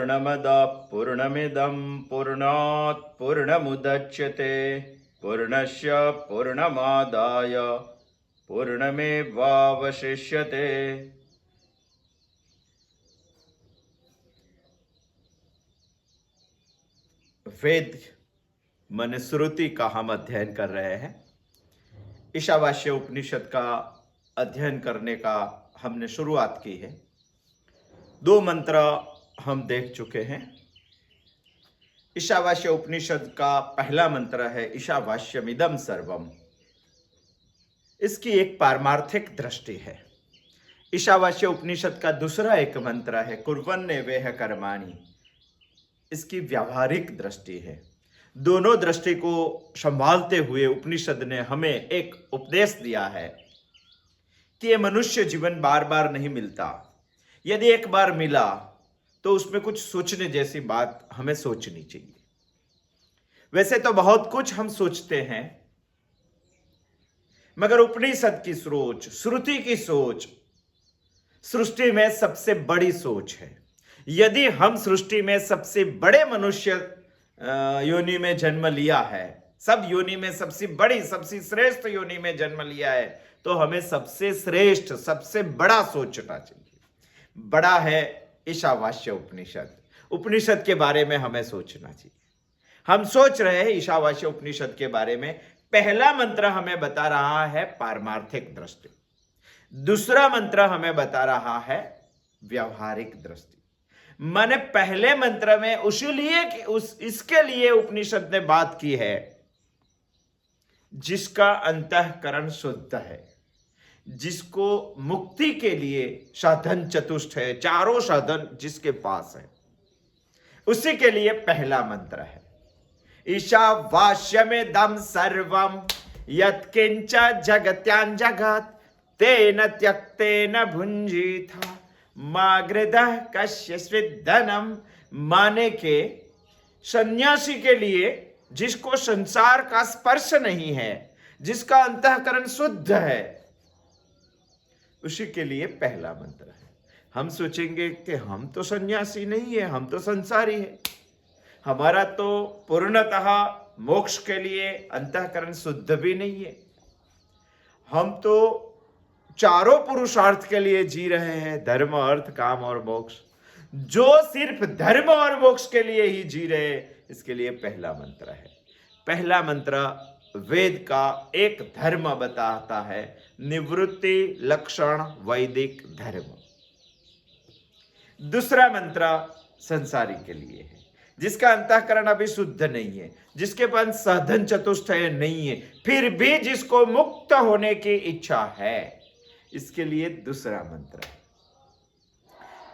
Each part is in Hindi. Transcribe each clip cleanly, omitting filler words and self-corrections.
पूर्णमदः पूर्णमिदं पूर्णात् पूर्णमुदच्यते पूर्णस्य पूर्णमादाय पूर्णमेवावशिष्यते। वेद मनुस्मृति का हम अध्ययन कर रहे हैं। ईशावास्य उपनिषद का अध्ययन करने का हमने शुरुआत की है। 2 मंत्र हम देख चुके हैं। ईशावास्य उपनिषद का पहला मंत्र है ईशावास्यमिदं सर्वम। इसकी एक पारमार्थिक दृष्टि है। ईशावास्य उपनिषद का दूसरा एक मंत्र है कुर्वन्नेवेह कर्माणि। इसकी व्यावहारिक दृष्टि है। दोनों दृष्टि को संभालते हुए उपनिषद ने हमें एक उपदेश दिया है कि ये मनुष्य जीवन बार बार नहीं मिलता। यदि एक बार मिला तो उसमें कुछ सोचने जैसी बात हमें सोचनी चाहिए। वैसे तो बहुत कुछ हम सोचते हैं, मगर उपनिषद की सोच, श्रुति की सोच सृष्टि में सबसे बड़ी सोच है। यदि हम सृष्टि में सबसे बड़े मनुष्य योनि में जन्म लिया है, सब योनि में सबसे बड़ी, सबसे श्रेष्ठ योनि में जन्म लिया है, तो हमें सबसे श्रेष्ठ, सबसे बड़ा सोचना चाहिए। बड़ा है ईशावास्य उपनिषद। उपनिषद के बारे में हमें सोचना चाहिए। हम सोच रहे हैं ईशावास्य उपनिषद के बारे में। पहला मंत्र हमें बता रहा है पारमार्थिक दृष्टि, दूसरा मंत्र हमें बता रहा है व्यावहारिक दृष्टि। मैंने पहले मंत्र में इसके लिए उपनिषद ने बात की है जिसका अंतःकरण शुद्ध है, जिसको मुक्ति के लिए साधन चतुष्ट है, चारों साधन जिसके पास है, उसी के लिए पहला मंत्र है ईशावास्यमिदं सर्वम यत्किंच जगत्यां जगत् तेन त्यक्तेन भुंजीथा मागृदः कश्चित् धनम। माने के सन्यासी के लिए, जिसको संसार का स्पर्श नहीं है, जिसका अंतःकरण शुद्ध है, उसी के लिए पहला मंत्र है। हम सोचेंगे कि हम तो सन्यासी नहीं है, हम तो संसारी है, हमारा तो पूर्णतः मोक्ष के लिए अंतःकरण शुद्ध भी नहीं है, हम तो चारों पुरुषार्थ के लिए जी रहे हैं, धर्म, अर्थ, काम और मोक्ष। जो सिर्फ धर्म और मोक्ष के लिए ही जी रहे, इसके लिए पहला मंत्र है। पहला मंत्र वेद का एक धर्म बताता है, निवृत्ति लक्षण वैदिक धर्म। दूसरा मंत्र संसारी के लिए है, जिसका अंतःकरण अभी शुद्ध नहीं है, जिसके पास साधन चतुष्टय नहीं है, फिर भी जिसको मुक्त होने की इच्छा है, इसके लिए दूसरा मंत्र है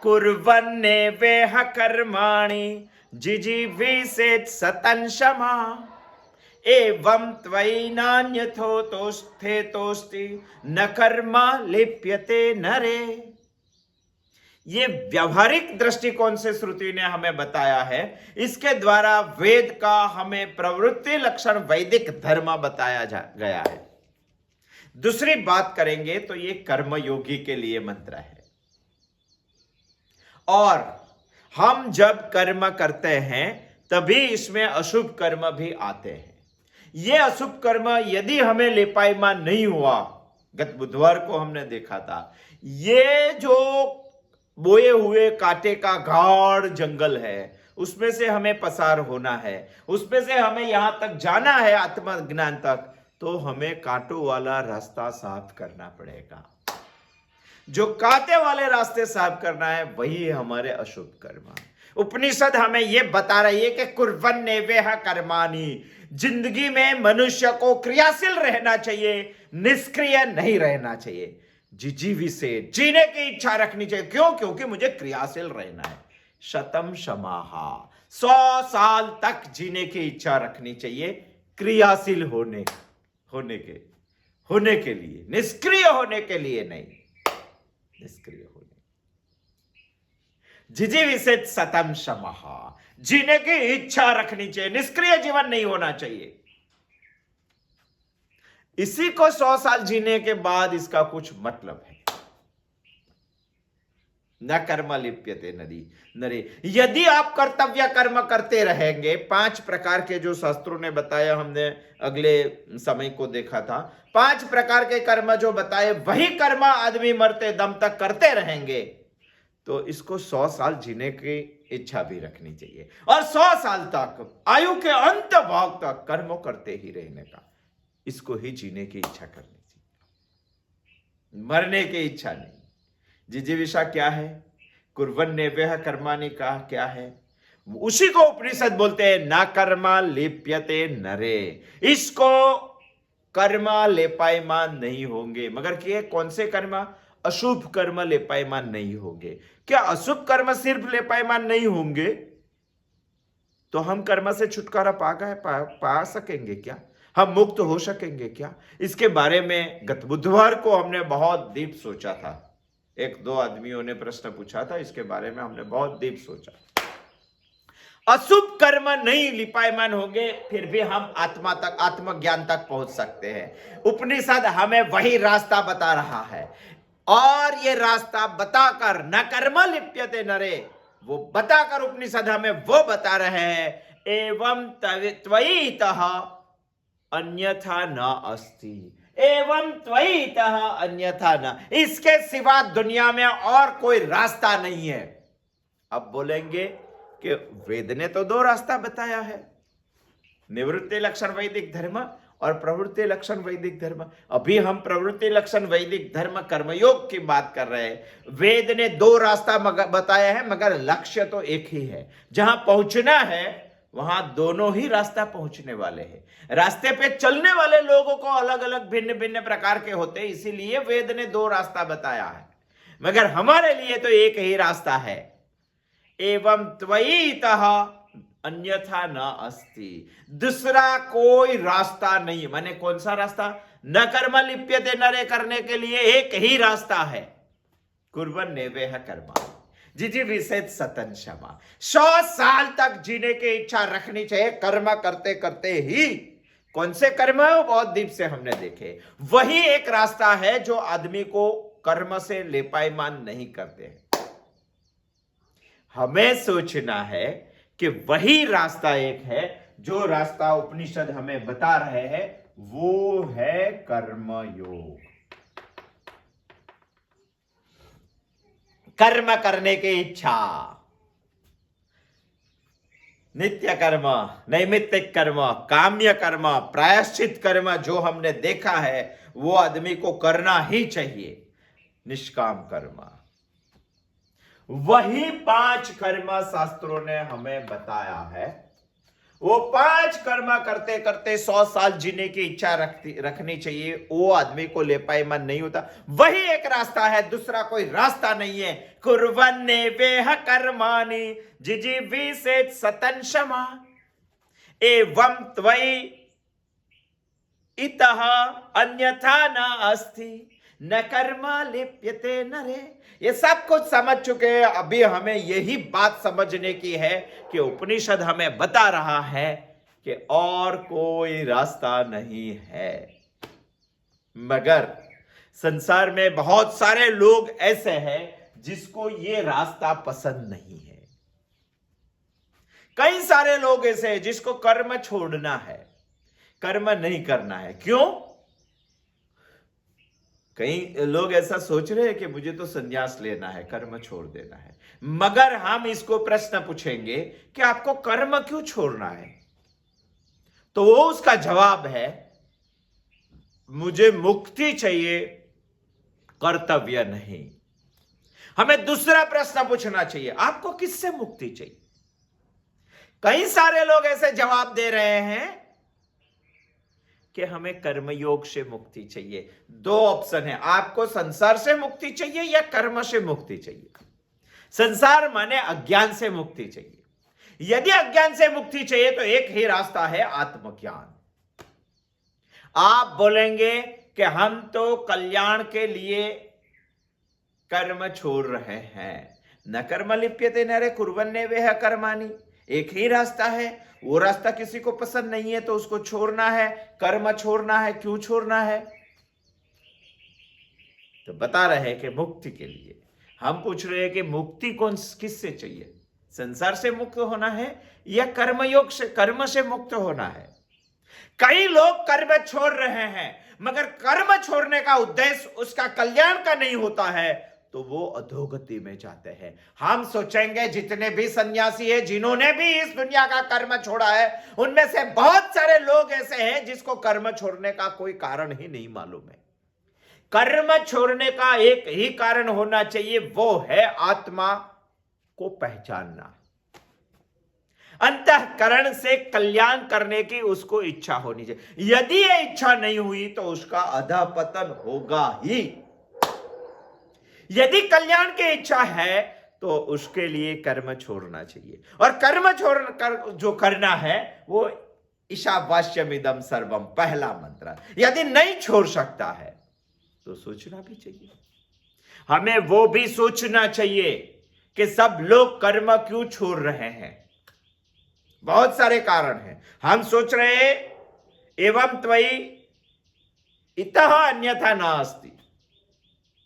कुर्वन्नेवेह कर्माणि जिजीविषेत् सतं क्षमा एवं त्वयि नान्यथोतोस्थेतोस्ति न कर्मा लिप्यते नरे। ये व्यावहारिक दृष्टिकोण से श्रुति ने हमें बताया है। इसके द्वारा वेद का हमें प्रवृत्ति लक्षण वैदिक धर्म बताया गया है। दूसरी बात करेंगे तो ये कर्मयोगी के लिए मंत्र है। और हम जब कर्म करते हैं तभी इसमें अशुभ कर्म भी आते हैं। ये अशुभ कर्म यदि हमें लेपायमान नहीं हुआ, गत बुधवार को हमने देखा था, ये जो बोए हुए कांटे का गाढ़ जंगल है, उसमें से हमें पसार होना है, उसमें से हमें यहां तक जाना है आत्मज्ञान तक, तो हमें कांटों वाला रास्ता साफ करना पड़ेगा। जो कांटे वाले रास्ते साफ करना है वही हमारे अशुभ कर्म। उपनिषद हमें यह बता रही है कि कुर्वन्नेवेह कर्माणि। जिंदगी में मनुष्य को क्रियाशील रहना चाहिए, निष्क्रिय नहीं रहना चाहिए। जिजीविषेत्, जीने की इच्छा रखनी चाहिए। क्यों? क्योंकि मुझे क्रियाशील रहना है। शतम क्षमाहा, 100 साल तक जीने की इच्छा रखनी चाहिए, क्रियाशील होने के लिए, निष्क्रिय होने के लिए नहीं, निष्क्रिय होने। जिजीविषेत् सतं क्षमाहा, जीने की इच्छा रखनी चाहिए, निष्क्रिय जीवन नहीं होना चाहिए। इसी को 100 साल जीने के बाद इसका कुछ मतलब है। न कर्म लिप्यते नरे। यदि आप कर्तव्य कर्म करते रहेंगे, 5 प्रकार के जो शास्त्रों ने बताया, हमने अगले समय को देखा था, 5 प्रकार के कर्म जो बताए, वही कर्म आदमी मरते दम तक करते रहेंगे, तो इसको 100 साल जीने की इच्छा भी रखनी चाहिए, और 100 साल तक, आयु के अंत भाग तक कर्म करते ही रहने का, इसको ही जीने की इच्छा करनी चाहिए, मरने की इच्छा नहीं। जिजीविषा क्या है? कुर्वन्नेवेह कर्माणि का क्या है? उसी को उपनिषद बोलते हैं ना कर्मा लिप्यते नरे। इसको कर्मा लेपायमान नहीं होंगे, मगर कि कौन से कर्म? अशुभ कर्म लेपायमान नहीं होंगे। क्या अशुभ कर्म सिर्फ लेपायमान नहीं होंगे तो हम कर्म से छुटकारा पा सकेंगे क्या? हम मुक्त हो सकेंगे क्या? इसके बारे में गत बुधवार को हमने बहुत डीप सोचा था। 1-2 आदमियों ने प्रश्न पूछा था, इसके बारे में हमने बहुत डीप सोचा। अशुभ कर्म नहीं लिपायमान होंगे, फिर भी हम आत्मा तक, आत्मज्ञान तक पहुंच सकते हैं। उपनिषद हमें वही रास्ता बता रहा है, और ये रास्ता बताकर, न कर्म लिप्यते नरे, वो बताकर उपनिषद हमें वो बता रहे हैं, एवं त्वयितः अन्यथा न अस्ति, एवं त्वयितः अन्यथा न, इसके सिवा दुनिया में और कोई रास्ता नहीं है। अब बोलेंगे कि वेद ने तो 2 रास्ता बताया है, निवृत्ति लक्षण वैदिक धर्म और प्रवृत्ति लक्षण वैदिक धर्म। अभी हम प्रवृत्ति लक्षण वैदिक धर्म कर्मयोग की बात कर रहे हैं। वेद ने 2 रास्ता बताया है, मगर लक्ष्य तो एक ही है। जहां पहुंचना है वहां दोनों ही रास्ता पहुंचने वाले हैं। रास्ते पे चलने वाले लोगों को अलग अलग भिन्न भिन्न प्रकार के होते हैं, इसीलिए वेद ने 2 रास्ता बताया है, मगर हमारे लिए तो एक ही रास्ता है, एवं त्वयितः अन्यथा न अस्ति, दूसरा कोई रास्ता नहीं। माने कौन सा रास्ता? न कर्म लिप्यते नरे करने के लिए एक ही रास्ता है, कुर्वन्नेवेह कर्माणि जिजीविषेत् सतं क्षमा। 100 साल तक जीने की इच्छा रखनी चाहिए, कर्म करते करते ही। कौन से कर्म है? वो बहुत दीप से हमने देखे। वही एक रास्ता है जो आदमी को कर्म से लेपायमान नहीं करते हैं। हमें सोचना है कि वही रास्ता एक है, जो रास्ता उपनिषद हमें बता रहे हैं, वो है कर्मयोग। कर्म करने की इच्छा, नित्य कर्म, नैमित्तिक कर्म, काम्य कर्म, प्रायश्चित कर्म जो हमने देखा है, वो आदमी को करना ही चाहिए। निष्काम कर्म, वही 5 कर्म शास्त्रों ने हमें बताया है। वो 5 कर्म करते करते 100 साल जीने की इच्छा रखनी चाहिए, वो आदमी को लेपायमान नहीं होता। वही एक रास्ता है, दूसरा कोई रास्ता नहीं है। कुर्वन्नेवेह कर्माणि जिजीविषेत् सतं क्षमा, एवं त्वयि इतः अन्यथा न अस्ति, न कर्मा लिप्यते नरे। ये सब कुछ समझ चुके हैं, अभी हमें यही बात समझने की है कि उपनिषद हमें बता रहा है कि और कोई रास्ता नहीं है। मगर संसार में बहुत सारे लोग ऐसे हैं जिसको ये रास्ता पसंद नहीं है। कई सारे लोग ऐसे हैं जिसको कर्म छोड़ना है, कर्म नहीं करना है। क्यों? कई लोग ऐसा सोच रहे हैं कि मुझे तो संन्यास लेना है, कर्म छोड़ देना है। मगर हम इसको प्रश्न पूछेंगे कि आपको कर्म क्यों छोड़ना है, तो वो उसका जवाब है, मुझे मुक्ति चाहिए, कर्तव्य नहीं। हमें दूसरा प्रश्न पूछना चाहिए, आपको किससे मुक्ति चाहिए? कई सारे लोग ऐसे जवाब दे रहे हैं कि हमें कर्मयोग से मुक्ति चाहिए। 2 ऑप्शन है, आपको संसार से मुक्ति चाहिए या कर्म से मुक्ति चाहिए। संसार माने अज्ञान से मुक्ति चाहिए। यदि अज्ञान से मुक्ति चाहिए तो एक ही रास्ता है, आत्मज्ञान। आप बोलेंगे कि हम तो कल्याण के लिए कर्म छोड़ रहे हैं, न कर्म लिप्यते नरे कुर्वन्नेवेह कर्माणि, एक ही रास्ता है। वो रास्ता किसी को पसंद नहीं है तो उसको छोड़ना है, कर्म छोड़ना है। क्यों छोड़ना है? तो बता रहे हैं कि मुक्ति के लिए। हम पूछ रहे हैं कि मुक्ति किससे चाहिए? संसार से मुक्त होना है या कर्मयोग से, कर्म से मुक्त होना है? कई लोग कर्म छोड़ रहे हैं, मगर कर्म छोड़ने का उद्देश्य उसका कल्याण का नहीं होता है, तो वो अधोगति में जाते हैं। हम सोचेंगे जितने भी सन्यासी हैं, जिन्होंने भी इस दुनिया का कर्म छोड़ा है, उनमें से बहुत सारे लोग ऐसे हैं जिसको कर्म छोड़ने का कोई कारण ही नहीं मालूम है। कर्म छोड़ने का एक ही कारण होना चाहिए, वो है आत्मा को पहचानना, अंतःकरण से कल्याण करने की उसको इच्छा होनी चाहिए। यदि ये इच्छा नहीं हुई तो उसका अधःपतन होगा ही। यदि कल्याण की इच्छा है तो उसके लिए कर्म छोड़ना चाहिए, और कर्म छोड़ कर जो करना है वो ईशावास्यमिदं सर्वम, पहला मंत्र। यदि नहीं छोड़ सकता है तो सोचना भी चाहिए। हमें वो भी सोचना चाहिए कि सब लोग कर्म क्यों छोड़ रहे हैं। बहुत सारे कारण हैं। हम सोच रहे हैं एवं त्वयि इतः अन्यथा नास्ति,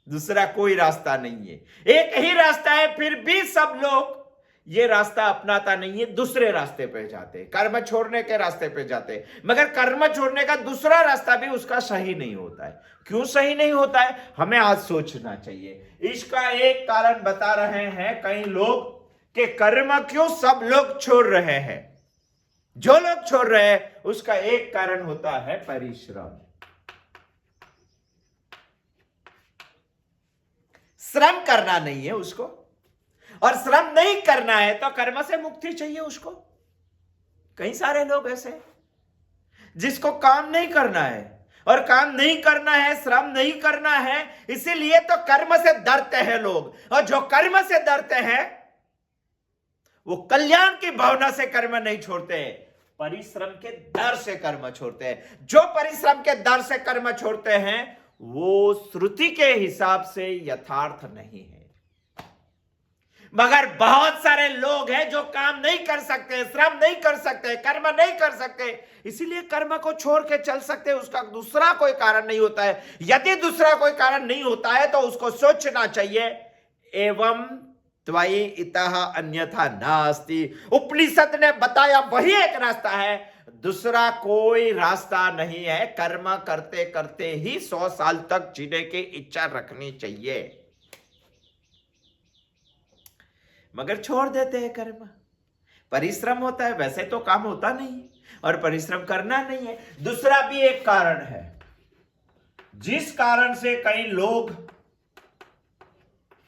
दूसरा कोई रास्ता नहीं है, एक ही रास्ता है, फिर भी सब लोग ये रास्ता अपनाता नहीं है, दूसरे रास्ते पे जाते हैं, कर्म छोड़ने के रास्ते पे जाते हैं। मगर कर्म छोड़ने का दूसरा रास्ता भी उसका सही नहीं होता है। क्यों सही नहीं होता है, हमें आज सोचना चाहिए। इसका एक कारण बता रहे हैं कई लोग कि कर्म क्यों सब लोग छोड़ रहे हैं। जो लोग छोड़ रहे हैं उसका एक कारण होता है परिश्रम। श्रम करना नहीं है उसको, और श्रम नहीं करना है तो कर्म से मुक्ति चाहिए उसको। कई सारे लोग ऐसे जिसको काम नहीं करना है, और काम नहीं करना है, श्रम नहीं करना है, इसीलिए तो कर्म से डरते हैं लोग। और जो कर्म से डरते हैं वो कल्याण की भावना से कर्म नहीं छोड़ते, परिश्रम के डर से कर्म छोड़ते हैं। जो परिश्रम के डर से कर्म छोड़ते हैं वो श्रुति के हिसाब से यथार्थ नहीं है। मगर बहुत सारे लोग हैं जो काम नहीं कर सकते, श्रम नहीं कर सकते, कर्म नहीं कर सकते, इसीलिए कर्म को छोड़ के चल सकते, उसका दूसरा कोई कारण नहीं होता है। यदि दूसरा कोई कारण नहीं होता है तो उसको सोचना चाहिए एवं त्वयि इतः अन्यथा नास्ति। उपनिषद ने बताया वही एक रास्ता है, दूसरा कोई रास्ता नहीं है। कर्म करते करते ही 100 साल तक जीने की इच्छा रखनी चाहिए, मगर छोड़ देते हैं कर्म। परिश्रम होता है, वैसे तो काम होता नहीं और परिश्रम करना नहीं है। दूसरा भी एक कारण है जिस कारण से कई लोग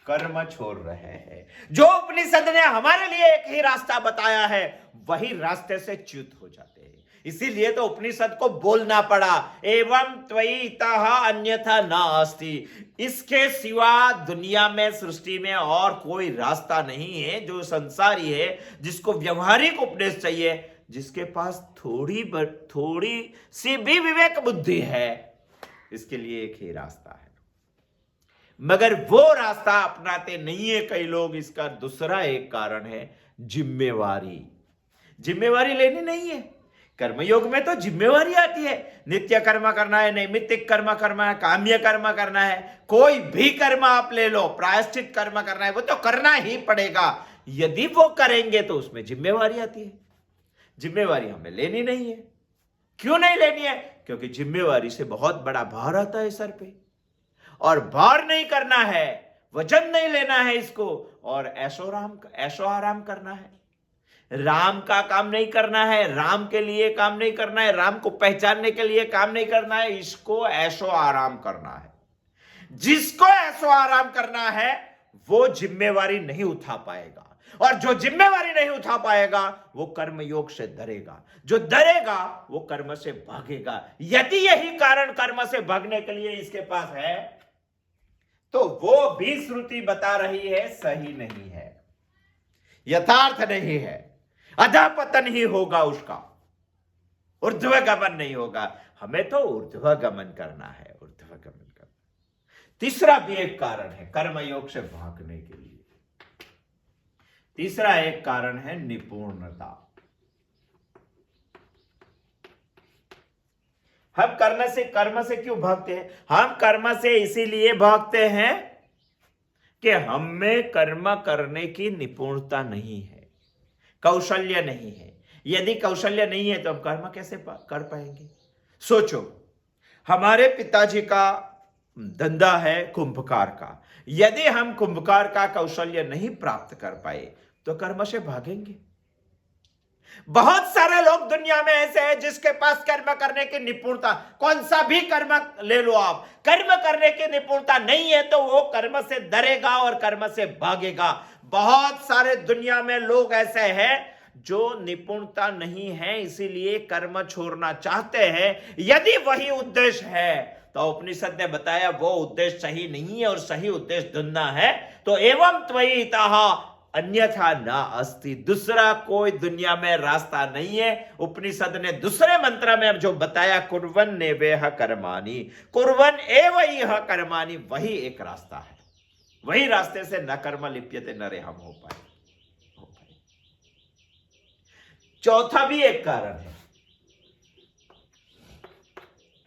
कर्म छोड़ रहे हैं। जो उपनिषद ने हमारे लिए एक ही रास्ता बताया है, वही रास्ते से च्युत हो जाते हैं। इसीलिए तो उपनिषद को बोलना पड़ा एवं त्वयि इतः अन्यथा नास्ति। इसके सिवा दुनिया में, सृष्टि में और कोई रास्ता नहीं है। जो संसारी है, जिसको व्यवहारिक उपदेश चाहिए, जिसके पास थोड़ी सी भी विवेक बुद्धि है, इसके लिए एक ही रास्ता है। मगर वो रास्ता अपनाते नहीं है कई लोग। इसका दूसरा एक कारण है जिम्मेवारी। जिम्मेवारी लेनी नहीं है। कर्मयोग में तो जिम्मेवारी आती है, नित्य कर्म करना है, नैमित्तिक कर्म करना है, काम्य कर्म करना है, कोई भी कर्म आप ले लो, प्रायश्चित कर्म करना है, वो तो करना ही पड़ेगा। यदि वो करेंगे तो उसमें जिम्मेवारी आती है। जिम्मेवारी हमें लेनी नहीं है। क्यों नहीं लेनी है? क्योंकि जिम्मेवारी से बहुत बड़ा भार आता है सर पे, और भार नहीं करना है, वजन नहीं लेना है इसको, और ऐशो आराम करना है। राम का काम नहीं करना है, राम के लिए काम नहीं करना है, राम को पहचानने के लिए काम नहीं करना है, इसको ऐशो आराम करना है। जिसको ऐशो आराम करना है वो जिम्मेवारी नहीं उठा पाएगा, और जो जिम्मेवारी नहीं उठा पाएगा वो कर्म योग से डरेगा। जो डरेगा वो कर्म से भागेगा। यदि यही कारण कर्म से भागने के लिए इसके पास है तो वो भी श्रुति बता रही है सही नहीं है, यथार्थ नहीं है, अधःपतन ही होगा उसका, ऊर्ध्वगमन नहीं होगा। हमें तो ऊर्ध्वगमन करना है, ऊर्ध्वगमन करना। तीसरा भी एक कारण है कर्मयोग से भागने के लिए। तीसरा एक कारण है निपुणता। हम कर्म से क्यों भागते हैं? हम कर्म से इसीलिए भागते हैं कि हम में कर्म करने की निपुणता नहीं है, कौशल्य नहीं है। यदि कौशल्य नहीं है तो हम कर्म कैसे कर पाएंगे? सोचो, हमारे पिताजी का धंधा है कुंभकार का। यदि हम कुंभकार का कौशल्य नहीं प्राप्त कर पाए तो कर्म से भागेंगे। बहुत सारे लोग दुनिया में ऐसे हैं जिसके पास कर्म करने की निपुणता, कौन सा भी कर्म ले लो आप, कर्म करने की निपुणता नहीं है तो वो कर्म से डरेगा और कर्म से भागेगा। बहुत सारे दुनिया में लोग ऐसे हैं जो निपुणता नहीं है, इसीलिए कर्म छोड़ना चाहते हैं। यदि वही उद्देश्य है तो उपनिषद ने बताया वो उद्देश्य सही नहीं है और सही उद्देश्य ढूंढना है तो एवं त्वयितः अन्यथा ना अस्ति, दूसरा कोई दुनिया में रास्ता नहीं है। उपनिषद ने दूसरे मंत्र में जो बताया कुर्वन् नेवेह कर्माणि, कुर्वन् एव इह कर्माणि, वही एक रास्ता है। वही रास्ते से न कर्म लिप्यते न रेहम हो पाए। चौथा भी एक कारण है,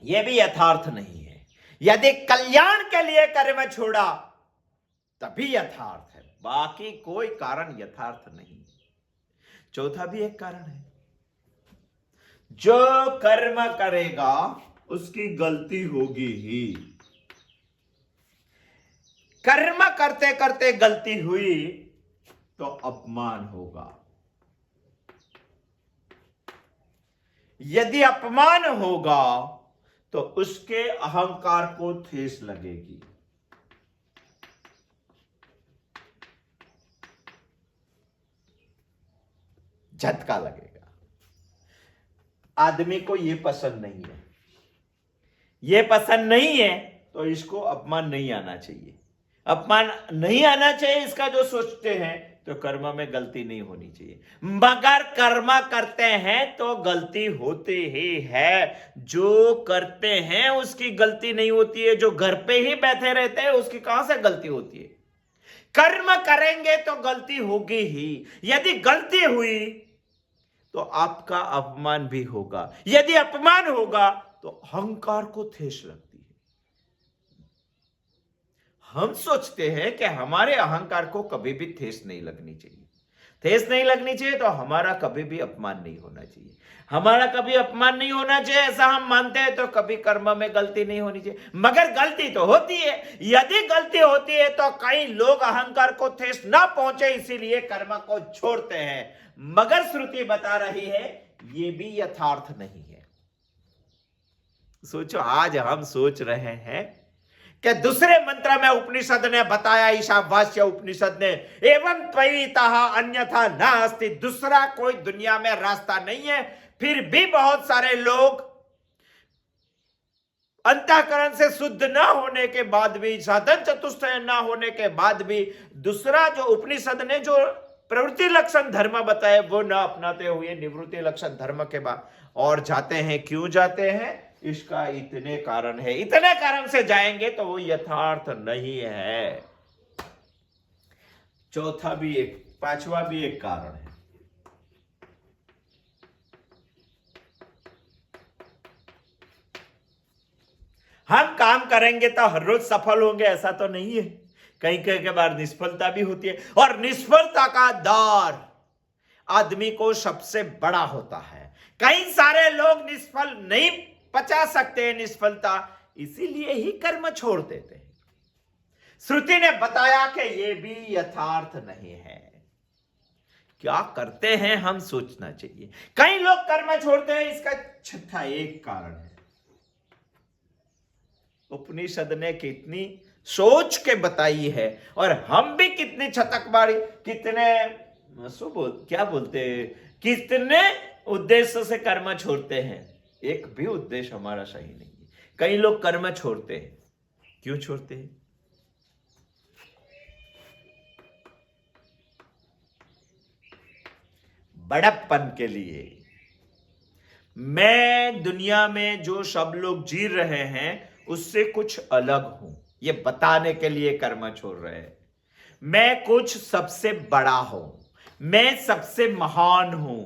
यह भी यथार्थ नहीं है। यदि कल्याण के लिए कर्म छोड़ा तभी यथार्थ है, बाकी कोई कारण यथार्थ नहीं। चौथा भी एक कारण है, जो कर्म करेगा उसकी गलती होगी ही। कर्म करते करते गलती हुई तो अपमान होगा। यदि अपमान होगा तो उसके अहंकार को ठेस लगेगी। झटका लगेगा। आदमी को यह पसंद नहीं है, यह पसंद नहीं है तो इसको अपमान नहीं आना चाहिए। अपमान नहीं आना चाहिए इसका जो सोचते हैं तो कर्म में गलती नहीं होनी चाहिए। मगर कर्म करते हैं तो गलती होती ही है। जो करते हैं उसकी गलती नहीं होती है, जो घर पे ही बैठे रहते हैं उसकी कहां से गलती होती है? कर्म करेंगे तो गलती होगी ही। यदि गलती हुई तो आपका अपमान भी होगा। यदि अपमान होगा तो अहंकार को ठेस लगती है। हम सोचते हैं कि हमारे अहंकार को कभी भी ठेस नहीं लगनी चाहिए। ठेस नहीं लगनी चाहिए तो हमारा कभी भी अपमान नहीं होना चाहिए। हमारा कभी अपमान नहीं होना चाहिए ऐसा हम मानते हैं तो कभी कर्म में गलती नहीं होनी चाहिए। मगर गलती तो होती है। यदि गलती होती है तो कई लोग अहंकार को ठेस ना पहुंचे इसीलिए कर्म को छोड़ते हैं। मगर श्रुति बता रही है ये भी यथार्थ नहीं है। सोचो, आज हम सोच रहे हैं कि दूसरे मंत्र में उपनिषद ने बताया, ईशावास्य उपनिषद ने, एवं त्वयितः अन्यथा नास्ति, दूसरा कोई दुनिया में रास्ता नहीं है। फिर भी बहुत सारे लोग अंतःकरण से शुद्ध न होने के बाद भी, साधन चतुष्टय न होने के बाद भी दूसरा जो उपनिषद ने जो प्रवृत्ति लक्षण धर्म बताए वो न अपनाते हुए निवृत्ति लक्षण धर्म के बाद और जाते हैं। क्यों जाते हैं? इसका इतने कारण है। इतने कारण से जाएंगे तो वो यथार्थ नहीं है। चौथा भी एक, पांचवा भी एक कारण है। हम काम करेंगे तो हर रोज सफल होंगे ऐसा तो नहीं है। कहीं कहीं के बार निष्फलता भी होती है और निष्फलता का दर आदमी को सबसे बड़ा होता है। कई सारे लोग निष्फल नहीं पचा सकते निष्फलता, इसीलिए ही कर्म छोड़ देते हैं। श्रुति ने बताया कि यह भी यथार्थ नहीं है। क्या करते हैं हम सोचना चाहिए। कई लोग कर्म छोड़ते हैं, इसका छठा एक कारण है। उपनिषद ने कितनी सोच के बताई है और हम भी कितनी छटकबारी, कितने क्या बोलते, कितने उद्देश्य से कर्म छोड़ते हैं। एक भी उद्देश्य हमारा सही नहीं है। कई लोग कर्म छोड़ते हैं, क्यों छोड़ते हैं? बड़प्पन के लिए। मैं दुनिया में जो सब लोग जी रहे हैं उससे कुछ अलग हूं, ये बताने के लिए कर्म छोड़ रहे हैं। मैं कुछ सबसे बड़ा हूं, मैं सबसे महान हूं,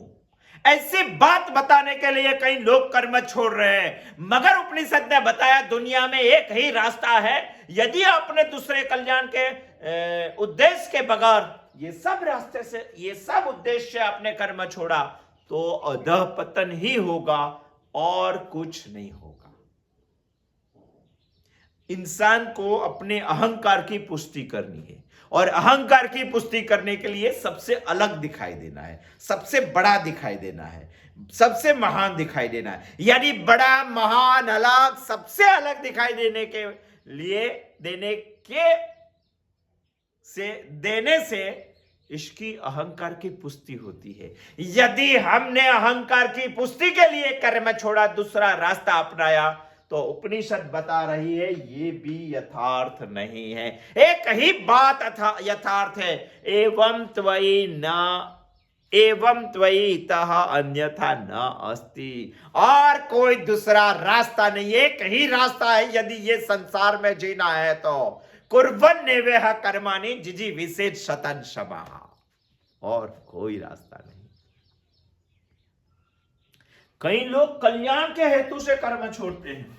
ऐसी बात बताने के लिए कई लोग कर्म छोड़ रहे हैं। मगर उपनिषद ने बताया दुनिया में एक ही रास्ता है। यदि आपने दूसरे कल्याण के उद्देश्य के बगैर ये सब रास्ते से, ये सब उद्देश्य से आपने कर्म छोड़ा तो अधः पतन ही होगा और कुछ नहीं होगा। इंसान को अपने अहंकार की पुष्टि करनी है और अहंकार की पुष्टि करने के लिए सबसे अलग दिखाई देना है, सबसे बड़ा दिखाई देना है, सबसे महान दिखाई देना है। यानी बड़ा, महान, अलग, सबसे अलग दिखाई देने के लिए देने से इसकी अहंकार की पुष्टि होती है। यदि हमने अहंकार की पुष्टि के लिए कर्म छोड़ा, दूसरा रास्ता अपनाया, तो उपनिषद बता रही है ये भी यथार्थ नहीं है। एक ही बात यथार्थ है, एवं त्वयि इतः अन्यथा न अस्ति। और कोई दूसरा रास्ता नहीं, एक ही रास्ता है यदि ये संसार में जीना है तो। कुर्वन्नेवेह कर्माणि जिजीविषेत् शतं शमः, और कोई रास्ता नहीं। कई लोग कल्याण के हेतु से कर्म छोड़ते हैं।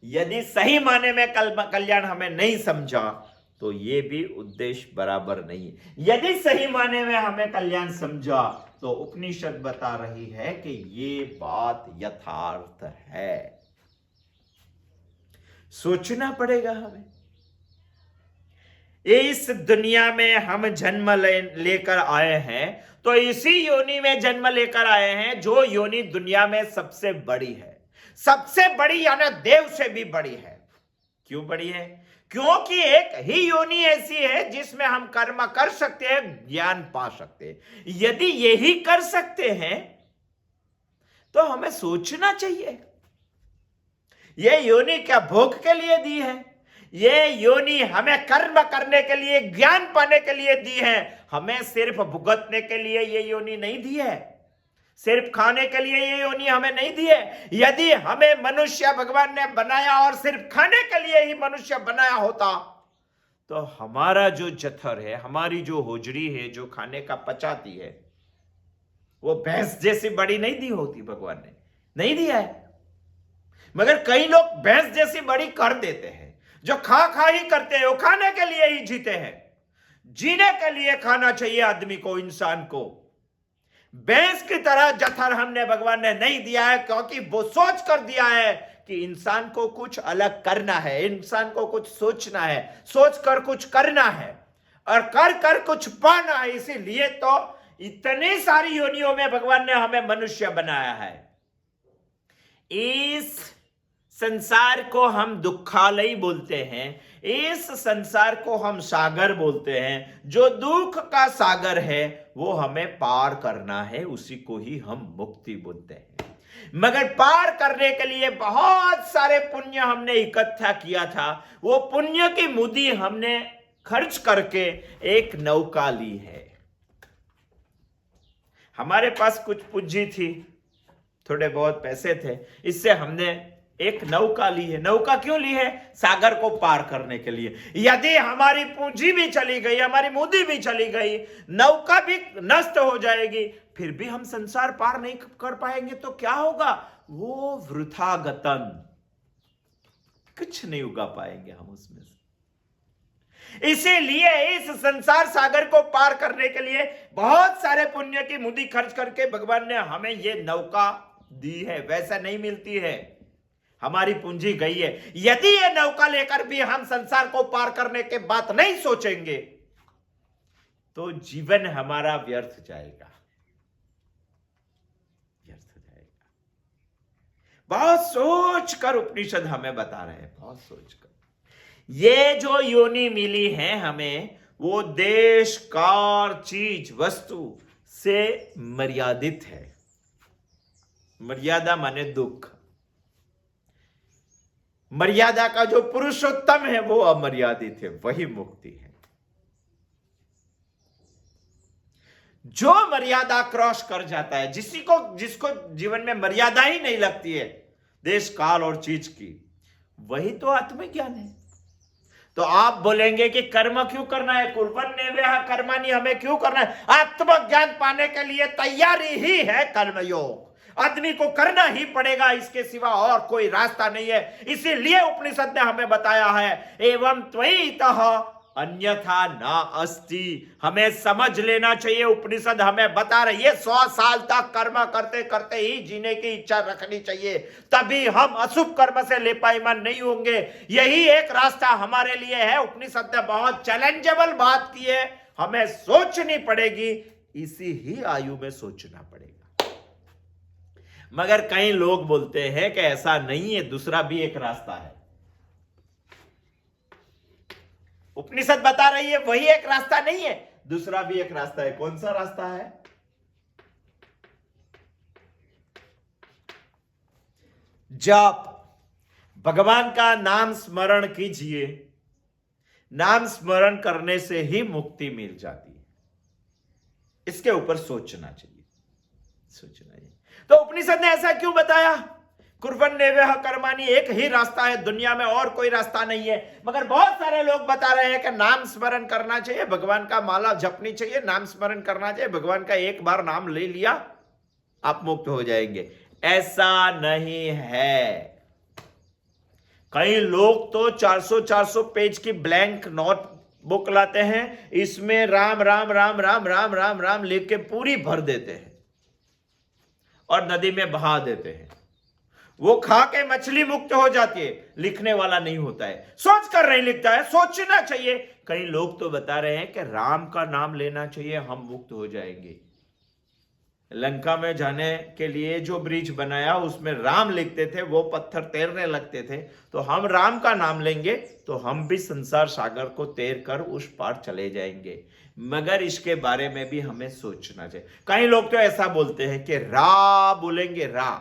यदि सही माने में कल्याण हमें नहीं समझा तो ये भी उद्देश्य बराबर नहीं है। यदि सही माने में हमें कल्याण समझा तो उपनिषद बता रही है कि ये बात यथार्थ है। सोचना पड़ेगा हमें। इस दुनिया में हम जन्म लेकर आए हैं तो इसी योनि में जन्म लेकर आए हैं जो योनि दुनिया में सबसे बड़ी है, सबसे बड़ी, यानी देव से भी बड़ी है। क्यों बड़ी है? क्योंकि एक ही योनि ऐसी है जिसमें हम कर्म कर सकते हैं, ज्ञान पा सकते हैं। यदि यही कर सकते हैं तो हमें सोचना चाहिए, यह योनि क्या भोग के लिए दी है? ये योनि हमें कर्म करने के लिए, ज्ञान पाने के लिए दी है। हमें सिर्फ भुगतने के लिए ये योनि नहीं दी है, सिर्फ खाने के लिए ये योनि हमें नहीं दी है। यदि हमें मनुष्य भगवान ने बनाया और सिर्फ खाने के लिए ही मनुष्य बनाया होता तो हमारा जो जठर है, हमारी जो होजरी है, जो खाने का पचाती है, वो भैंस जैसी बड़ी नहीं दी होती। भगवान ने नहीं दिया है। मगर कई लोग भैंस जैसी बड़ी कर देते हैं, जो खा ही करते हैं, वो खाने के लिए ही जीते हैं। जीने के लिए खाना चाहिए आदमी को, इंसान को। भैंस की तरह जठर हमने, भगवान ने नहीं दिया है, क्योंकि वो सोच कर दिया है कि इंसान को कुछ अलग करना है, इंसान को कुछ सोचना है, सोच कर कुछ करना है और कर कुछ पाना है। इसीलिए तो इतनी सारी योनियों में भगवान ने हमें मनुष्य बनाया है। इस संसार को हम दुखालय बोलते हैं, इस संसार को हम सागर बोलते हैं। जो दुख का सागर है वो हमें पार करना है, उसी को ही हम मुक्ति बोलते हैं। मगर पार करने के लिए बहुत सारे पुण्य हमने इकट्ठा किया था। वो पुण्य की मुद्दी हमने खर्च करके एक नौका ली है। हमारे पास कुछ पूंजी थी, थोड़े बहुत पैसे थे, इससे हमने एक नौका ली है। नौका क्यों ली है? सागर को पार करने के लिए। यदि हमारी पूंजी भी चली गई, हमारी मुद्दी भी चली गई, नौका भी नष्ट हो जाएगी, फिर भी हम संसार पार नहीं कर पाएंगे तो क्या होगा? वो वृथा गतन, कुछ नहीं उगा पाएंगे हम उसमें से। इसीलिए इस संसार सागर को पार करने के लिए बहुत सारे पुण्य की मुद्दी खर्च करके भगवान ने हमें ये नौका दी है। वैसा नहीं मिलती है, हमारी पूंजी गई है। यदि ये नौका लेकर भी हम संसार को पार करने के बात नहीं सोचेंगे तो जीवन हमारा व्यर्थ जाएगा, व्यर्थ जाएगा। बहुत सोच कर उपनिषद हमें बता रहे हैं, बहुत सोच कर। ये जो योनि मिली है हमें, वो देश, काल, चीज, वस्तु से मर्यादित है। मर्यादा माने दुख। मर्यादा का जो पुरुषोत्तम है वो अमर्यादित है, वही मुक्ति है। जो मर्यादा क्रॉस कर जाता है, जिसको जीवन में मर्यादा ही नहीं लगती है, देश, काल और चीज की, वही तो आत्मज्ञान है। तो आप बोलेंगे कि कर्म क्यों करना है? कुर्वन्नेवेह कर्माणि, हमें क्यों करना है? आत्मज्ञान पाने के लिए तैयारी ही है कर्मयोग। आदमी को करना ही पड़ेगा, इसके सिवा और कोई रास्ता नहीं है। इसीलिए उपनिषद ने हमें बताया है एवं त्वयितः अन्यथा ना अस्ति। हमें समझ लेना चाहिए, उपनिषद हमें बता रही है 100 साल तक कर्म करते करते ही जीने की इच्छा रखनी चाहिए, तभी हम अशुभ कर्म से लेपायमान नहीं होंगे। यही एक रास्ता हमारे लिए है। उपनिषद ने बहुत चैलेंजेबल बात की है, हमें सोचनी पड़ेगी, इसी ही आयु में सोचना पड़ेगा। मगर कई लोग बोलते हैं कि ऐसा नहीं है, दूसरा भी एक रास्ता है। उपनिषद बता रही है वही एक रास्ता नहीं है, दूसरा भी एक रास्ता है। कौन सा रास्ता है? जप, भगवान का नाम स्मरण कीजिए, नाम स्मरण करने से ही मुक्ति मिल जाती है। इसके ऊपर सोचना चाहिए, सोचना चाहिए। तो उपनिषद ने ऐसा क्यों बताया? कुर्वन्नेवः कर्माणि, एक ही रास्ता है दुनिया में, और कोई रास्ता नहीं है। मगर बहुत सारे लोग बता रहे हैं कि नाम स्मरण करना चाहिए, भगवान का माला जपनी चाहिए, नाम स्मरण करना चाहिए, भगवान का एक बार नाम ले लिया आप मुक्त हो जाएंगे। ऐसा नहीं है। कई लोग तो 400-400 पेज की ब्लैंक नोट बुक लाते हैं, इसमें राम राम राम राम राम राम राम लिख के पूरी भर देते हैं और नदी में बहा देते हैं। वो खा के मछली मुक्त हो जाती है, लिखने वाला नहीं होता है, सोच कर नहीं लिखता है। सोचना चाहिए। कई लोग तो बता रहे हैं कि राम का नाम लेना चाहिए, हम मुक्त हो जाएंगे। लंका में जाने के लिए जो ब्रिज बनाया उसमें राम लिखते थे, वो पत्थर तैरने लगते थे, तो हम राम का नाम लेंगे तो हम भी संसार सागर को तैर कर उस पार चले जाएंगे। मगर इसके बारे में भी हमें सोचना चाहिए। कई लोग तो ऐसा बोलते हैं कि रा बोलेंगे, रा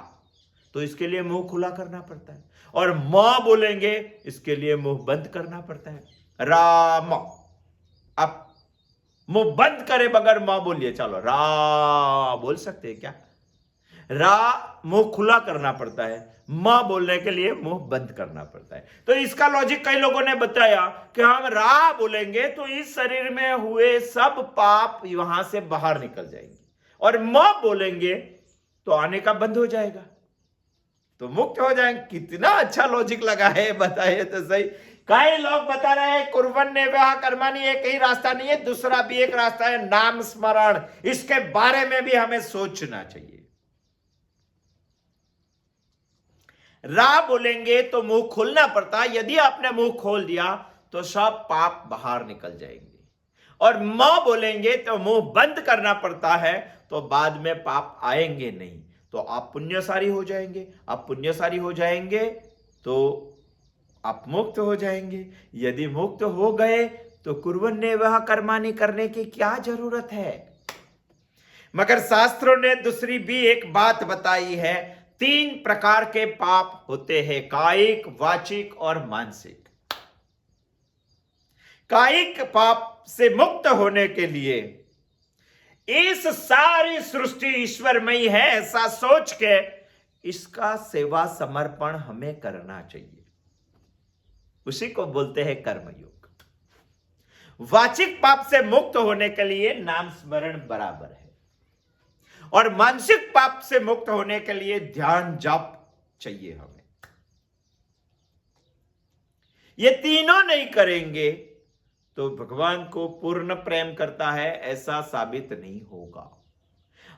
तो इसके लिए मुंह खुला करना पड़ता है, और मां बोलेंगे इसके लिए मुंह बंद करना पड़ता है। राम, अब मुंह बंद करे बगैर मां बोलिए, चलो रा बोल सकते हैं क्या? रा मुंह खुला करना पड़ता है, मां बोलने के लिए मुंह बंद करना पड़ता है। तो इसका लॉजिक कई लोगों ने बताया कि हम रा बोलेंगे तो इस शरीर में हुए सब पाप वहां से बाहर निकल जाएंगे, और मां बोलेंगे तो आने का बंद हो जाएगा, तो मुक्त हो जाएंगे। कितना अच्छा लॉजिक लगा है, बताइए तो सही। कई लोग बता रहे हैं कुर्वन्नेवः कर्माणि एक ही रास्ता नहीं है, दूसरा भी एक रास्ता है, नाम स्मरण। इसके बारे में भी हमें सोचना चाहिए। रा बोलेंगे तो मुंह खोलना पड़ता है, यदि आपने मुंह खोल दिया तो सब पाप बाहर निकल जाएंगे, और मां बोलेंगे तो मुंह बंद करना पड़ता है, तो बाद में पाप आएंगे नहीं, तो आप पुण्यशाली हो जाएंगे। आप पुण्यशाली हो जाएंगे तो आप मुक्त हो जाएंगे। यदि मुक्त हो गए तो कुर्वन्नेवः कर्माणि करने की क्या जरूरत है? मगर शास्त्रों ने दूसरी भी एक बात बताई है। 3 प्रकार के पाप होते हैं, कायिक, वाचिक और मानसिक। कायिक पाप से मुक्त होने के लिए इस सारी सृष्टि ईश्वरमयी है ऐसा सोच के इसका सेवा समर्पण हमें करना चाहिए, उसी को बोलते हैं कर्मयोग। वाचिक पाप से मुक्त होने के लिए नाम स्मरण बराबर है, और मानसिक पाप से मुक्त होने के लिए ध्यान जप चाहिए हमें। ये तीनों नहीं करेंगे तो भगवान को पूर्ण प्रेम करता है ऐसा साबित नहीं होगा।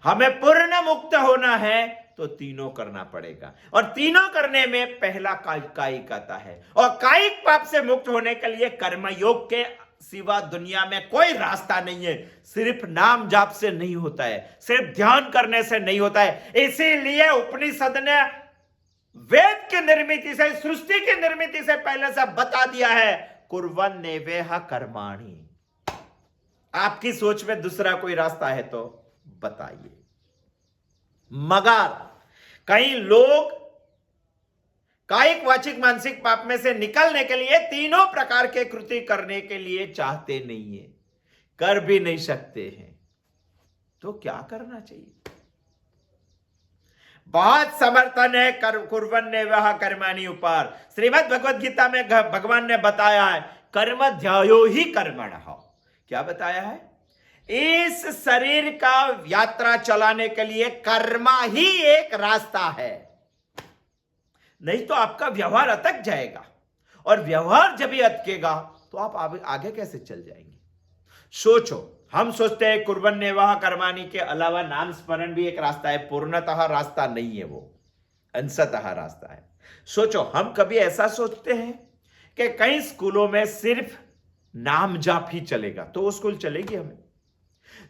हमें पूर्ण मुक्त होना है तो तीनों करना पड़ेगा, और तीनों करने में पहला कायिक आता है, और कायिक पाप से मुक्त होने के लिए कर्मयोग के सिवा दुनिया में कोई रास्ता नहीं है। सिर्फ नाम जाप से नहीं होता है, सिर्फ ध्यान करने से नहीं होता है। इसीलिए उपनिषद ने वेद की निर्मिति से, सृष्टि की निर्मिति से पहले से बता दिया है कुर्वन्नेवः कर्माणि। आपकी सोच में दूसरा कोई रास्ता है तो बताइए। मगर कई लोग कायिक, वाचिक, मानसिक पाप में से निकलने के लिए तीनों प्रकार के कृति करने के लिए चाहते नहीं है, कर भी नहीं सकते हैं, तो क्या करना चाहिए? बहुत समर्थन है कुर्वन्नेवः कर्माणि ऊपर। श्रीमद् भगवद गीता में भगवान ने बताया है कर्म ध्यायो ही कर्मणः। क्या बताया है? इस शरीर का यात्रा चलाने के लिए कर्म ही एक रास्ता है, नहीं तो आपका व्यवहार अटक जाएगा, और व्यवहार जब भी अटकेगा तो आप आगे कैसे चल जाएंगे। सोचो, हम सोचते हैं कुर्बन नेवाह कर्माणी के अलावा नाम स्मरण भी एक रास्ता है। पूर्णतः रास्ता नहीं है, वो अंशतः रास्ता है। सोचो, हम कभी ऐसा सोचते हैं कि कई स्कूलों में सिर्फ नाम जाप ही चलेगा, तो वो स्कूल चलेगी हमें।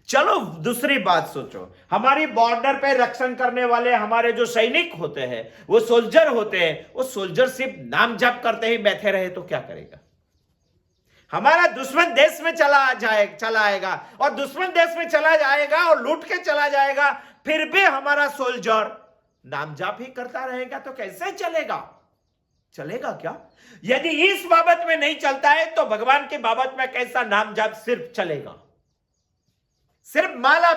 चलो दूसरी बात सोचो, हमारी बॉर्डर पे रक्षण करने वाले हमारे जो सैनिक होते हैं, वो सोल्जर होते हैं, वो सोल्जर सिर्फ नाम जाप करते ही बैठे रहे तो क्या करेगा। हमारा दुश्मन देश में चला आएगा, और दुश्मन देश में चला जाएगा और लूट के चला जाएगा, फिर भी हमारा सोल्जर नाम जाप ही करता रहेगा तो कैसे चलेगा। चलेगा क्या। यदि इस बाबत में नहीं चलता है तो भगवान की बाबत में कैसा नाम जाप सिर्फ चलेगा। सिर्फ माला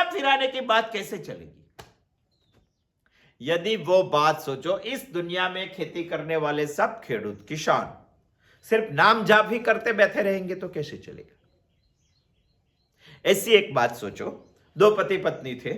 फिराने की बात कैसे चलेगी। यदि वो बात सोचो, इस दुनिया में खेती करने वाले सब खेडूत किसान सिर्फ नाम जाप ही करते बैठे रहेंगे तो कैसे चलेगा। ऐसी एक बात सोचो, दो पति पत्नी थे।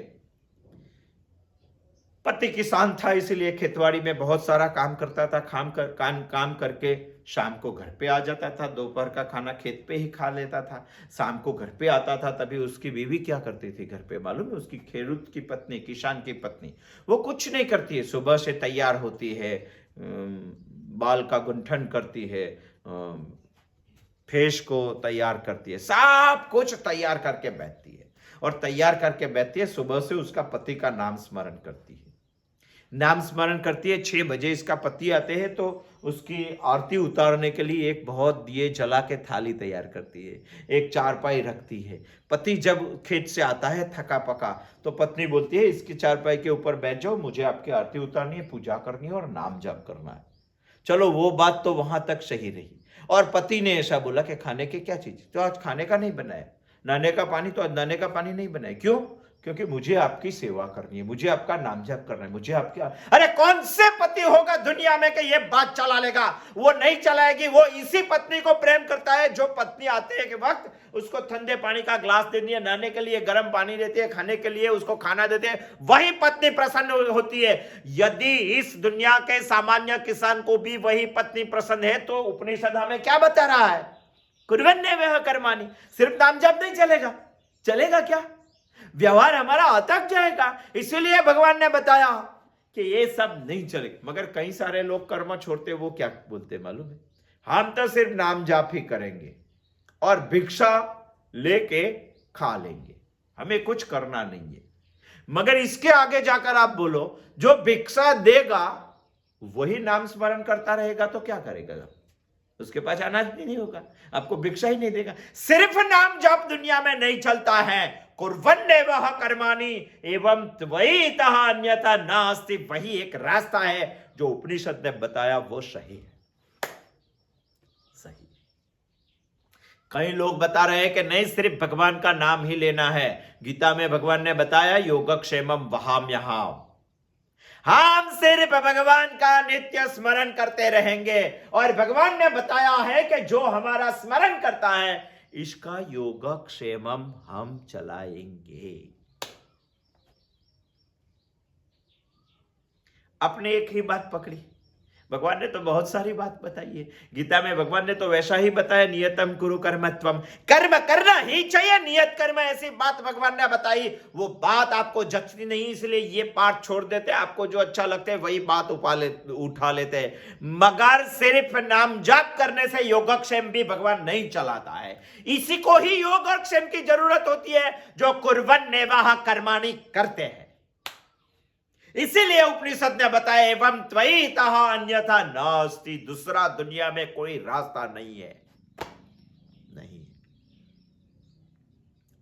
पति किसान था, इसलिए खेतवाड़ी में बहुत सारा काम करता था। काम करके शाम को घर पे आ जाता था, दोपहर का खाना खेत पे ही खा लेता था, शाम को घर पे आता था। तभी उसकी बीवी क्या करती थी घर पे, मालूम है। उसकी खेडूत की पत्नी, किसान की पत्नी, वो कुछ नहीं करती है। सुबह से तैयार होती है, बाल का गुंठन करती है, फेस को तैयार करती है, सब कुछ तैयार करके बैठती है। और तैयार करके बैठती है, सुबह से उसका पति का नाम स्मरण करती है। नाम स्मरण करती है। 6 बजे इसका पति आते हैं तो उसकी आरती उतारने के लिए एक बहुत दिए जला के थाली तैयार करती है, एक चारपाई रखती है। पति जब खेत से आता है थका पका, तो पत्नी बोलती है इसकी चारपाई के ऊपर बैठ जाओ, मुझे आपकी आरती उतारनी है, पूजा करनी है और नाम जप करना है। चलो वो बात तो वहां तक सही रही। और पति ने ऐसा बोला कि खाने के क्या चीज, तो आज खाने का नहीं बनाया, नहाने का पानी, तो आज नहाने का पानी नहीं बनाया। क्यों? क्योंकि मुझे आपकी सेवा करनी है, मुझे आपका नाम जप करना है, मुझे आपके। अरे कौन से पति होगा दुनिया में कि ये बात चला लेगा। वो नहीं चलाएगी। वो इसी पत्नी को प्रेम करता है जो पत्नी आते हैं के वक्त उसको ठंडे पानी का ग्लास देती है, नहाने के लिए गर्म पानी देती है, खाने के लिए उसको खाना देते हैं, वही पत्नी प्रसन्न होती है। यदि इस दुनिया के सामान्य किसान को भी वही पत्नी प्रसन्न है तो उपनिषद हमें क्या बता रहा है, कुर्वन्नेवाह कर्माणि। सिर्फ नाम जप नहीं चलेगा, चलेगा क्या, व्यवहार हमारा अटक जाएगा। इसीलिए भगवान ने बताया कि ये सब नहीं चलेगा। मगर कई सारे लोग कर्म छोड़ते, वो क्या बोलते मालूम है, हम तो सिर्फ नाम जाप ही करेंगे और भिक्षा लेके खा लेंगे, हमें कुछ करना नहीं है। मगर इसके आगे जाकर आप बोलो, जो भिक्षा देगा वही नाम स्मरण करता रहेगा तो क्या करेगा, उसके पास अनाज नहीं होगा, आपको भिक्षा ही नहीं देगा। सिर्फ नाम जाप दुनिया में नहीं चलता है। कुर्वन्नेवाह कर्माणि एवं त्वयितः अन्यथा नास्ति, वही एक रास्ता है जो उपनिषद ने बताया, वो सही है। सही। कई लोग बता रहे हैं कि नहीं, सिर्फ भगवान का नाम ही लेना है। गीता में भगवान ने बताया योगक्षेमम वहाम्यहम्, हम सिर्फ भगवान का नित्य स्मरण करते रहेंगे। और भगवान ने बताया है कि जो हमारा स्मरण करता है इसका योगक्षेमम हम चलाएंगे। अपने एक ही बात पकड़ी, भगवान ने तो बहुत सारी बात बताई है। गीता में भगवान ने तो वैसा ही बताया, नियतम कुरु कर्मत्वम, कर्म करना ही चाहिए, नियत कर्म, ऐसी बात भगवान ने बताई। वो बात आपको जचती नहीं, इसलिए ये पाठ छोड़ देते, आपको जो अच्छा लगता है वही बात उठा लेते हैं। मगर सिर्फ नाम जाप करने से योगक्षेम भी भगवान नहीं चलाता है। इसी को ही योगक्षेम की जरूरत होती है जो कुर्वन्नेवाह कर्माणि करते हैं। इसीलिए उपनिषद ने बताया एवं त्वयितः अन्यथा नास्ति, दूसरा दुनिया में कोई रास्ता नहीं है। नहीं,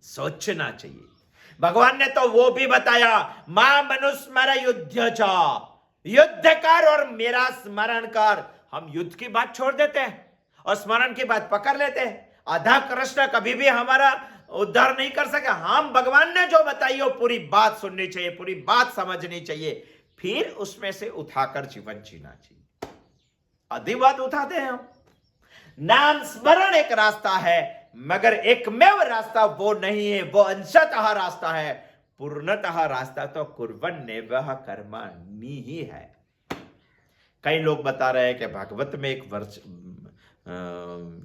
सोचना चाहिए। भगवान ने तो वो भी बताया, मां मनुस्मर युद्ध च, युद्ध कर और मेरा स्मरण कर। हम युद्ध की बात छोड़ देते हैं और स्मरण की बात पकड़ लेते हैं। आधा कृष्ण कभी भी हमारा उद्धार नहीं कर सके। हम भगवान ने जो बताई वो पूरी बात सुननी चाहिए, पूरी बात समझनी चाहिए, फिर उसमें से उठाकर जीवन जीना चाहिए। आधी बात उठाते हैं हम। नाम स्मरण एक रास्ता है, मगर एकमेव रास्ता वो नहीं है, वो अंशतः रास्ता है। पूर्णतः रास्ता तो कुर्वन्नेवः कर्माणि ही है। कई लोग बता रहे हैं कि भागवत में एक वर्ष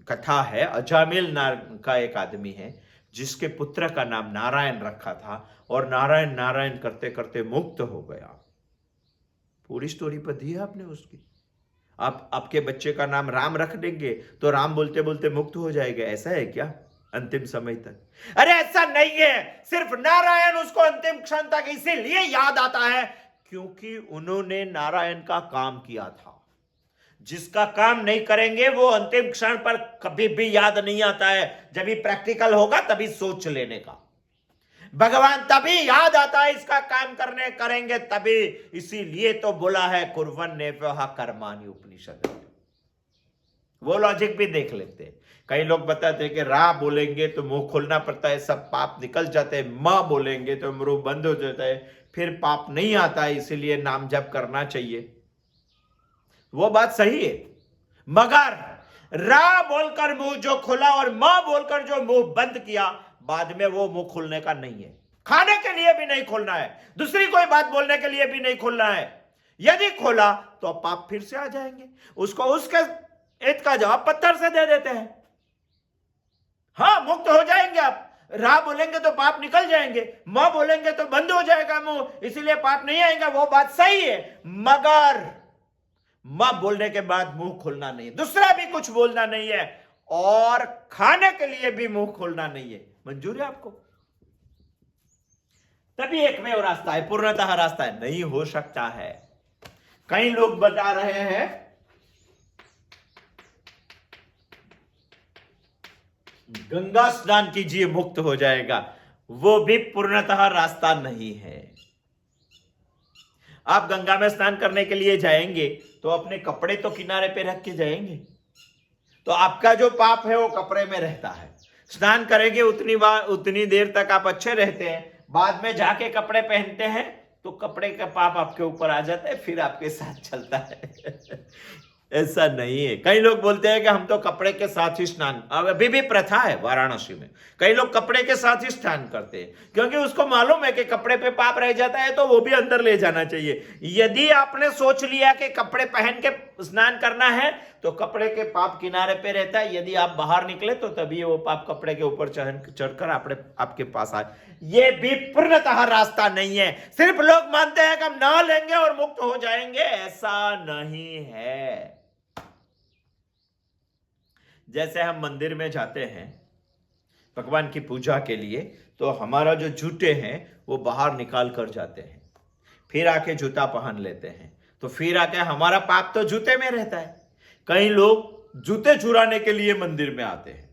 कथा है, अजामिल नाम का एक आदमी है जिसके पुत्र का नाम नारायण रखा था और नारायण नारायण करते करते मुक्त हो गया। पूरी स्टोरी पढ़ी है आपने उसकी। आप आपके बच्चे का नाम राम रख देंगे तो राम बोलते बोलते मुक्त हो जाएगा, ऐसा है क्या अंतिम समय तक? अरे ऐसा नहीं है। सिर्फ नारायण उसको अंतिम क्षण तक इसीलिए याद आता है क्योंकि उन्होंने नारायण का काम किया था। जिसका काम नहीं करेंगे वो अंतिम क्षण पर कभी भी याद नहीं आता है। जब भी प्रैक्टिकल होगा तभी सोच लेने का। भगवान तभी याद आता है, इसका काम करने करेंगे तभी। इसीलिए तो बोला है कुर्वन्नेवः कर्माणि उपनिषद। वो लॉजिक भी देख लेते हैं। कई लोग बताते हैं कि रा बोलेंगे तो मुंह खोलना पड़ता है, सब पाप निकल जाते हैं। मां बोलेंगे तो मुंह बंद हो जाता है, फिर पाप नहीं आता है, इसीलिए नाम जप करना चाहिए। वो बात सही है, मगर रा बोलकर मुंह जो खोला और मां बोलकर जो मुंह बंद किया, बाद में वो मुंह खोलने का नहीं है। खाने के लिए भी नहीं खोलना है, दूसरी कोई बात बोलने के लिए भी नहीं खोलना है। यदि खोला तो पाप फिर से आ जाएंगे। उसको उसके हित का जवाब पत्थर से दे देते हैं। हाँ, मुक्त हो जाएंगे आप। रा बोलेंगे तो पाप निकल जाएंगे, मां बोलेंगे तो बंद हो जाएगा मुंह, इसीलिए पाप नहीं आएगा। वो बात सही है, मगर मां बोलने के बाद मुंह खोलना नहीं है, दूसरा भी कुछ बोलना नहीं है, और खाने के लिए भी मुंह खोलना नहीं है। मंजूर है आपको? तभी एकमेव रास्ता है, पूर्णतः रास्ता है। नहीं हो सकता है। कई लोग बता रहे हैं गंगा स्नान कीजिए मुक्त हो जाएगा। वो भी पूर्णतः रास्ता नहीं है। आप गंगा में स्नान करने के लिए जाएंगे तो अपने कपड़े तो किनारे पे रख के जाएंगे, तो आपका जो पाप है वो कपड़े में रहता है। स्नान करेंगे उतनी देर तक आप अच्छे रहते हैं, बाद में जाके कपड़े पहनते हैं तो कपड़े का पाप आपके ऊपर आ जाता है, फिर आपके साथ चलता है। ऐसा नहीं है। कई लोग बोलते हैं कि हम तो कपड़े के साथ ही स्नान, अभी भी प्रथा है वाराणसी में, कई लोग कपड़े के साथ ही स्नान करते हैं क्योंकि उसको मालूम है कि कपड़े पे पाप रह जाता है तो वो भी अंदर ले जाना चाहिए। यदि आपने सोच लिया कि कपड़े पहन के स्नान करना है तो कपड़े के पाप किनारे पे रहता है, यदि आप बाहर निकले तो तभी वो पाप कपड़े के ऊपर चढ़कर आपके पास आए। ये भी पूर्णतः रास्ता नहीं है। सिर्फ लोग मानते हैं कि हम नहा लेंगे और मुक्त हो जाएंगे, ऐसा नहीं है। जैसे हम मंदिर में जाते हैं भगवान की पूजा के लिए, तो हमारा जो जूते हैं वो बाहर निकाल कर जाते हैं, फिर आके जूता पहन लेते हैं, तो फिर आके हमारा पाप तो जूते में रहता है। कई लोग जूते चुराने के लिए मंदिर में आते हैं,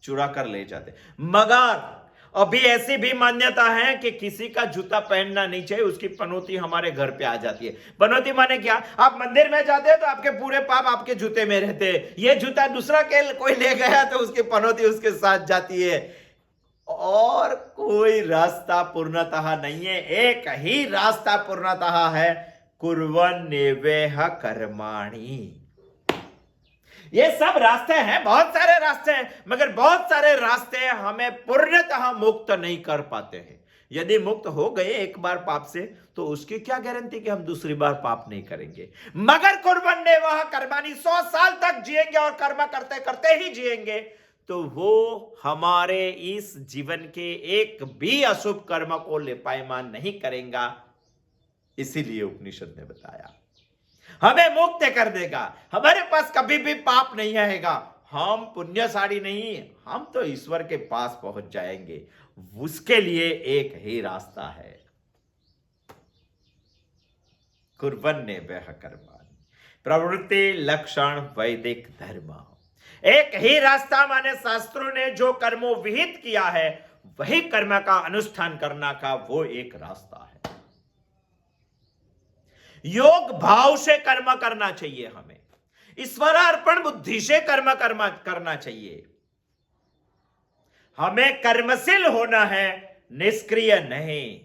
चुरा कर ले जाते हैं, मगर अभी ऐसी भी मान्यता है कि किसी का जूता पहनना नहीं चाहिए, उसकी पनौती हमारे घर पे आ जाती है। पनौती माने क्या? आप मंदिर में जाते हैं तो आपके पूरे पाप आपके जूते में रहते हैं। ये जूता दूसरा के कोई ले गया तो उसकी पनौती उसके साथ जाती है। और कोई रास्ता पूर्णतः नहीं है, एक ही रास्ता पूर्णतः है, कुर्वन्नेवः कर्माणि। ये सब रास्ते हैं, बहुत सारे रास्ते हैं, मगर बहुत सारे रास्ते हमें पूर्णतः मुक्त नहीं कर पाते हैं। यदि मुक्त हो गए एक बार पाप से तो उसकी क्या गारंटी कि हम दूसरी बार पाप नहीं करेंगे। मगर कुर्वन्नेवः कर्माणि 100 साल तक जिएंगे और कर्म करते करते ही जिएंगे तो वो हमारे इस जीवन के एक भी अशुभ कर्म को लिपायमान नहीं करेगा। इसीलिए उपनिषद ने बताया हमें मुक्त कर देगा, हमारे पास कभी भी पाप नहीं आएगा, हम पुण्यशाली नहीं, हम तो ईश्वर के पास पहुंच जाएंगे। उसके लिए एक ही रास्ता है, कुर्वन्नेवः कर्माणि प्रवृत्ति लक्षण वैदिक धर्म। एक ही रास्ता माने शास्त्रों ने जो कर्मों विहित किया है वही कर्म का अनुष्ठान करना का वो एक रास्ता है। योग भाव से कर्म करना चाहिए, हमें ईश्वरार्पण बुद्धि से कर्म करना चाहिए। हमें कर्मशील होना है, निष्क्रिय नहीं।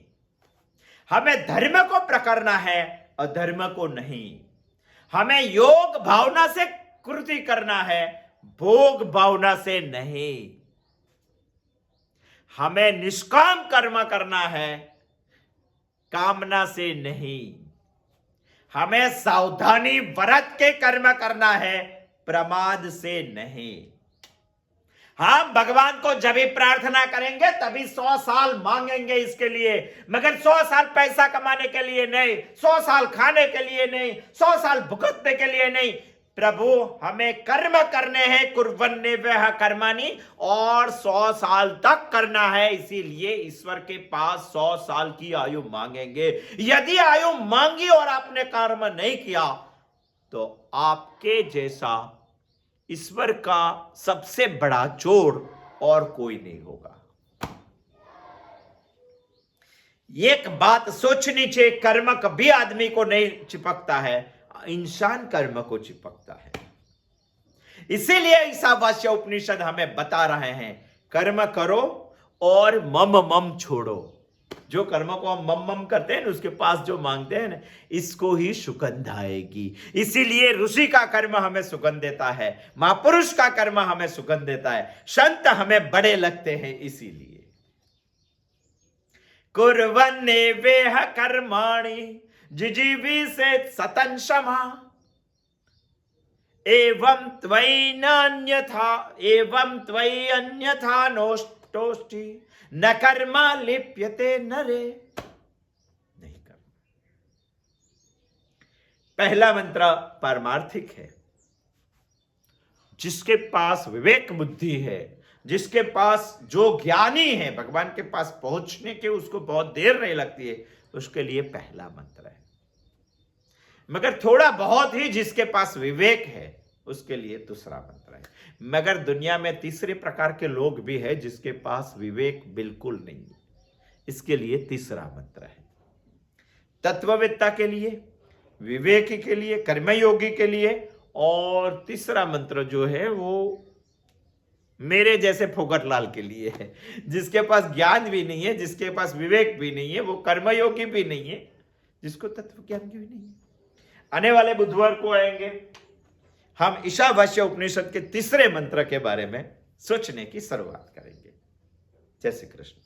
हमें धर्म को प्रकरना है, अधर्म को नहीं। हमें योग भावना से कृति करना है, भोग भावना से नहीं। हमें निष्काम कर्म करना है, कामना से नहीं। हमें सावधानी बरत के कर्म करना है, प्रमाद से नहीं। हम भगवान को जब भी प्रार्थना करेंगे तभी 100 साल मांगेंगे इसके लिए, मगर 100 साल पैसा कमाने के लिए नहीं, 100 साल खाने के लिए नहीं, 100 साल भुगतने के लिए नहीं। प्रभु हमें कर्म करने हैं, कुर्वन्ने वह कर्मानी, और 100 साल तक करना है। इसीलिए ईश्वर के पास 100 साल की आयु मांगेंगे। यदि आयु मांगी और आपने कर्म नहीं किया तो आपके जैसा ईश्वर का सबसे बड़ा चोर और कोई नहीं होगा। एक बात सोचनी चाहिए, कर्म कभी आदमी को नहीं चिपकता है, इंसान कर्म को चिपकता है। इसीलिए ईशावास्य उपनिषद हमें बता रहे हैं, कर्म करो और मम मम छोड़ो। जो कर्म को हम मम मम करते हैं, उसके पास जो मांगते हैं ना, इसको ही सुगंध आएगी। इसीलिए ऋषि का कर्म हमें सुगंध देता है, महापुरुष का कर्म हमें सुगंध देता है, संत हमें बड़े लगते हैं। इसीलिए कुर्वन्ने वेह कर्माणि जिजीवी से सतन क्षमा एवं त्वयि अन्यथा नोष्टोष्टि न कर्मा लिप्यते नरे। नहीं करना। पहला मंत्र पारमार्थिक है। जिसके पास विवेक बुद्धि है, जिसके पास जो ज्ञानी है, भगवान के पास पहुंचने के उसको बहुत देर नहीं लगती है, उसके लिए पहला मंत्र है। मगर थोड़ा बहुत ही जिसके पास विवेक है उसके लिए दूसरा मंत्र है। मगर दुनिया में तीसरे प्रकार के लोग भी हैं जिसके पास विवेक बिल्कुल नहीं है, इसके लिए तीसरा मंत्र है। तत्ववेत्ता के लिए, विवेकी के लिए, कर्मयोगी के लिए, और तीसरा मंत्र जो है वो मेरे जैसे फोगटलाल के लिए है, जिसके पास ज्ञान भी नहीं है, जिसके पास विवेक भी नहीं है, वो कर्मयोगी भी नहीं है, जिसको तत्व ज्ञान भी नहीं है। आने वाले बुधवार को आएंगे, हम ईशावास्य उपनिषद के तीसरे मंत्र के बारे में सोचने की शुरुआत करेंगे। जय श्री कृष्ण।